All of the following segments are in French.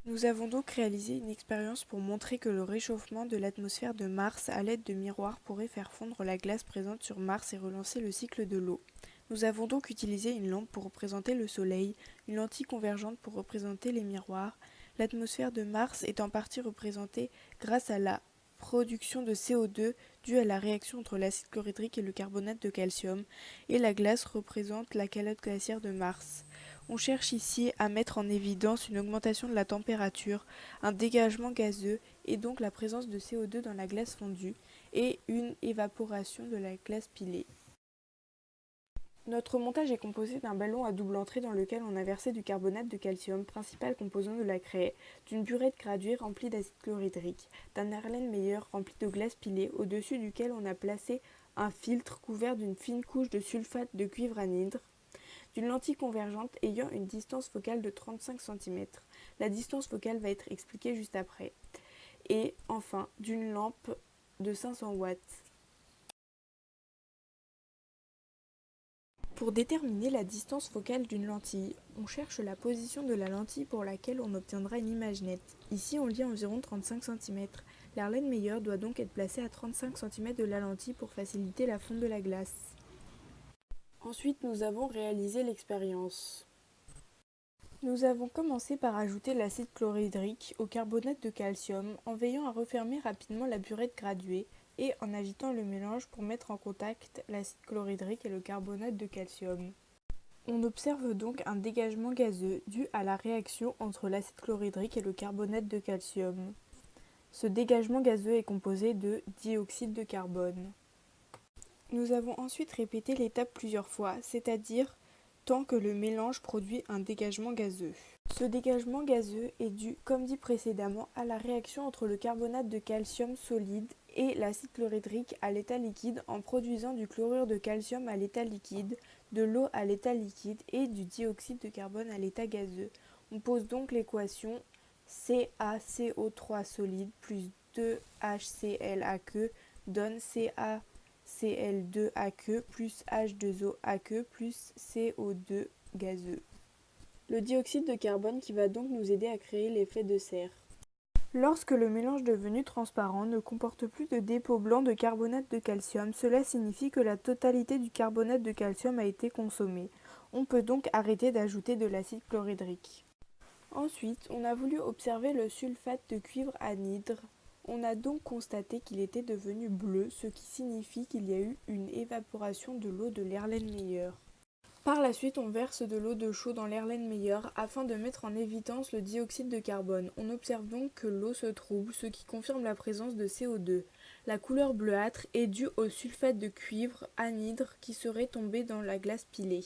Nous avons donc réalisé une expérience pour montrer que le réchauffement de l'atmosphère de Mars à l'aide de miroirs pourrait faire fondre la glace présente sur Mars et relancer le cycle de l'eau. Nous avons donc utilisé une lampe pour représenter le Soleil, une lentille convergente pour représenter les miroirs. L'atmosphère de Mars est en partie représentée grâce à la production de CO2 due à la réaction entre l'acide chlorhydrique et le carbonate de calcium, et la glace représente la calotte glaciaire de Mars. On cherche ici à mettre en évidence une augmentation de la température, un dégagement gazeux et donc la présence de CO2 dans la glace fondue et une évaporation de la glace pilée. Notre montage est composé d'un ballon à double entrée dans lequel on a versé du carbonate de calcium, principal composant de la craie, d'une burette graduée remplie d'acide chlorhydrique, d'un Erlenmeyer rempli de glace pilée au-dessus duquel on a placé un filtre couvert d'une fine couche de sulfate de cuivre anhydre, d'une lentille convergente ayant une distance focale de 35 cm. La distance focale va être expliquée juste après. Et enfin, d'une lampe de 500 watts. Pour déterminer la distance focale d'une lentille, on cherche la position de la lentille pour laquelle on obtiendra une image nette. Ici, on lit environ 35 cm. L'Erlenmeyer doit donc être placé à 35 cm de la lentille pour faciliter la fonte de la glace. Ensuite, nous avons réalisé l'expérience. Nous avons commencé par ajouter l'acide chlorhydrique au carbonate de calcium en veillant à refermer rapidement la burette graduée et en agitant le mélange pour mettre en contact l'acide chlorhydrique et le carbonate de calcium. On observe donc un dégagement gazeux dû à la réaction entre l'acide chlorhydrique et le carbonate de calcium. Ce dégagement gazeux est composé de dioxyde de carbone. Nous avons ensuite répété l'étape plusieurs fois, c'est-à-dire tant que le mélange produit un dégagement gazeux. Ce dégagement gazeux est dû, comme dit précédemment, à la réaction entre le carbonate de calcium solide et l'acide chlorhydrique à l'état liquide en produisant du chlorure de calcium à l'état liquide, de l'eau à l'état liquide et du dioxyde de carbone à l'état gazeux. On pose donc l'équation CaCO3 solide plus 2HClAqueux donne CaCl2aqueux plus H2O plus CO2 gazeux. Le dioxyde de carbone qui va donc nous aider à créer l'effet de serre. Lorsque le mélange devenu transparent ne comporte plus de dépôts blancs de carbonate de calcium, cela signifie que la totalité du carbonate de calcium a été consommée. On peut donc arrêter d'ajouter de l'acide chlorhydrique. Ensuite, on a voulu observer le sulfate de cuivre anhydre. On a donc constaté qu'il était devenu bleu, ce qui signifie qu'il y a eu une évaporation de l'eau de l'Erlenmeyer. Par la suite, on verse de l'eau de chaux dans l'Erlenmeyer afin de mettre en évidence le dioxyde de carbone. On observe donc que l'eau se trouble, ce qui confirme la présence de CO2. La couleur bleuâtre est due au sulfate de cuivre anhydre qui serait tombé dans la glace pilée.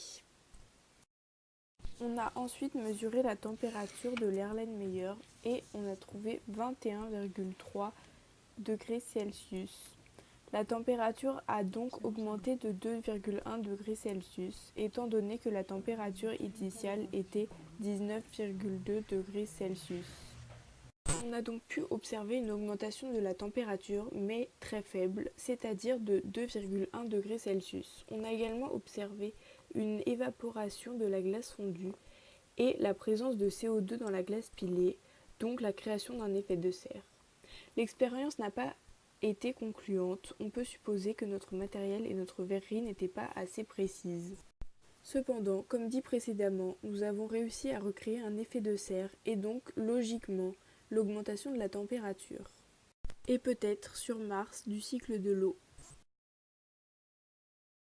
On a ensuite mesuré la température de l'Erlenmeyer et on a trouvé 21,3 degrés Celsius. La température a donc augmenté de 2,1 degrés Celsius, étant donné que la température initiale était 19,2 degrés Celsius. On a donc pu observer une augmentation de la température, mais très faible, c'est-à-dire de 2,1 degrés Celsius. On a également observé une évaporation de la glace fondue et la présence de CO2 dans la glace pilée, donc la création d'un effet de serre. L'expérience n'a pas été concluante. On peut supposer que notre matériel et notre verrerie n'étaient pas assez précises. Cependant, comme dit précédemment, nous avons réussi à recréer un effet de serre et donc, logiquement, l'augmentation de la température. Et peut-être, sur Mars, du cycle de l'eau.